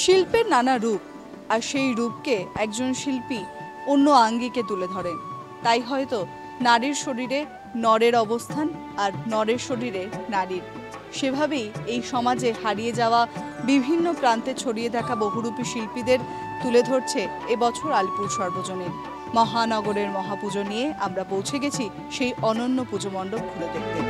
শিল্পের নানা রূপ, আর সেই রূপকে একজন শিল্পী অন্য আঙ্গিকে তুলে ধরেন। তাই হয়তো নারীর শরীরে নরের অবস্থান আর নরের শরীরে নারীর। সেভাবেই এই সমাজে হারিয়ে যাওয়া বিভিন্ন প্রান্তে ছড়িয়ে থাকা বহুরূপী শিল্পীদের তুলে ধরছে এবছর আলিপুর সর্বজনীন। মহানগরের মহাপুজো নিয়ে আমরা পৌঁছে গেছি সেই অনন্য পুজো মণ্ডপ ঘুরে দেখতে।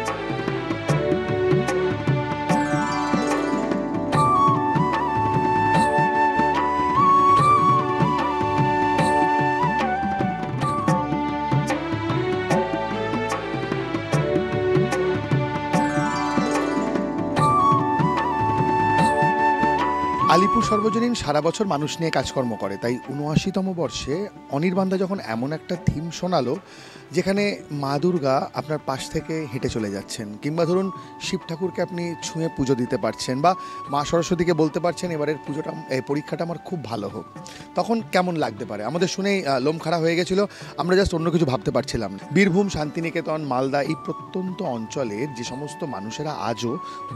আলিপুর সর্বজনীন সারা বছর মানুষ নিয়ে কাজকর্ম করে, তাই ৭৯তম বর্ষে অনির্বাণদা যখন এমন একটা থিম শোনালো যেখানে মা দুর্গা আপনার পাশ থেকে হেঁটে চলে যাচ্ছেন, কিংবা ধরুন শিব ঠাকুরকে আপনি ছুঁয়ে পুজো দিতে পারছেন, বা মা সরস্বতীকে বলতে পারছেন এবারের পুজোটা পরীক্ষাটা আমার খুব ভালো হোক, তখন কেমন লাগতে পারে? আমাদের শুনেই লোম খাড়া হয়ে গেছিলো। আমরা জাস্ট অন্য কিছু ভাবতে পারছিলাম। বীরভূম, শান্তিনিকেতন, মালদা এই প্রত্যন্ত অঞ্চলের যে সমস্ত মানুষেরা আজও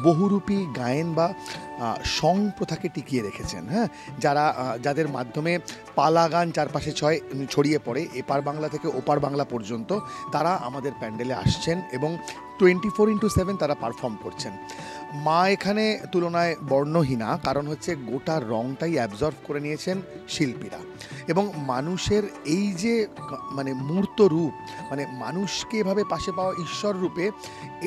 বহুরূপী গায়েন বা সং প্রথাকে টিকিয়ে রেখেছেন, হ্যাঁ, যাদের মাধ্যমে পালা গান চারপাশে ছড়িয়ে পড়ে এপার বাংলা থেকে ওপার বাংলা পর্যন্ত, তারা আমাদের প্যান্ডেলে আসছেন এবং 24x7 তারা পারফর্ম করছেন। মা এখানে তুলনায় বর্ণহীনা, কারণ হচ্ছে গোটা রংটাই অ্যাবজর্ভ করে নিয়েছেন শিল্পীরা। এবং মানুষের এই যে মূর্ত রূপ, মানুষকে এভাবে পাশে পাওয়া ঈশ্বর রূপে,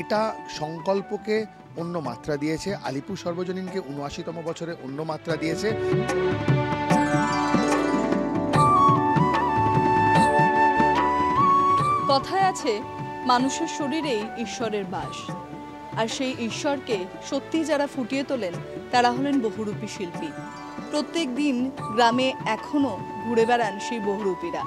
এটা সংকল্পকে অন্য মাত্রা দিয়েছে। আলিপুর সর্বজনীনকে ৭৯তম বছরে অন্য মাত্রা দিয়েছে। কথায় আছে, মানুষের শরীরেই ঈশ্বরের বাস। আর সেই ঈশ্বরকে সত্যি যারা ফুটিয়ে তোলেন তারা হলেন বহুরূপী শিল্পী। প্রত্যেক দিন গ্রামে এখনো ঘুরে বেড়ান সেই বহুরূপীরা,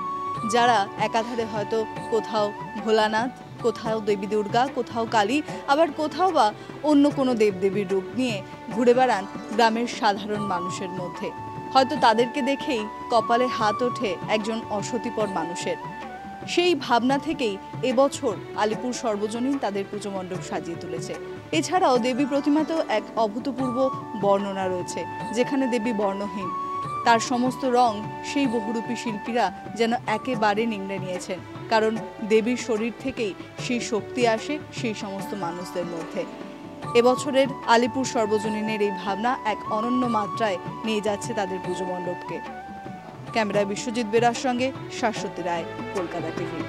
যারা একাধারে হয়তো কোথাও ভোলানাথ, কোথাও দেবী দুর্গা, কোথাও কালী, আবার কোথাও বা অন্য কোনো দেবদেবীর রূপ নিয়ে ঘুরে বেড়ান গ্রামের সাধারণ মানুষের মধ্যে। হয়তো তাদেরকে দেখেই কপালে হাত ওঠে একজন অসতিপর মানুষের। সেই ভাবনা থেকেই এবছর আলিপুর সর্বজনীন তাদের পুজো মণ্ডপ সাজিয়ে তুলেছে। এছাড়াও দেবী প্রতিমাতেও এক অভূতপূর্ব বর্ণনা রয়েছে, যেখানে দেবী বর্ণহীন, তার সমস্ত রং সেই বহুরূপী শিল্পীরা যেন একেবারে নিংড়ে নিয়েছেন। কারণ দেবীর শরীর থেকেই সেই শক্তি আসে সেই সমস্ত মানুষদের মধ্যে। এবছরের আলিপুর সর্বজনীনের এই ভাবনা এক অনন্য মাত্রায় নিয়ে যাচ্ছে তাদের পুজো মণ্ডপকে। ক্যামেরায় বিশ্বজিৎ বেরার সঙ্গে শাশ্বতী রায়, কলকাতা টিভি।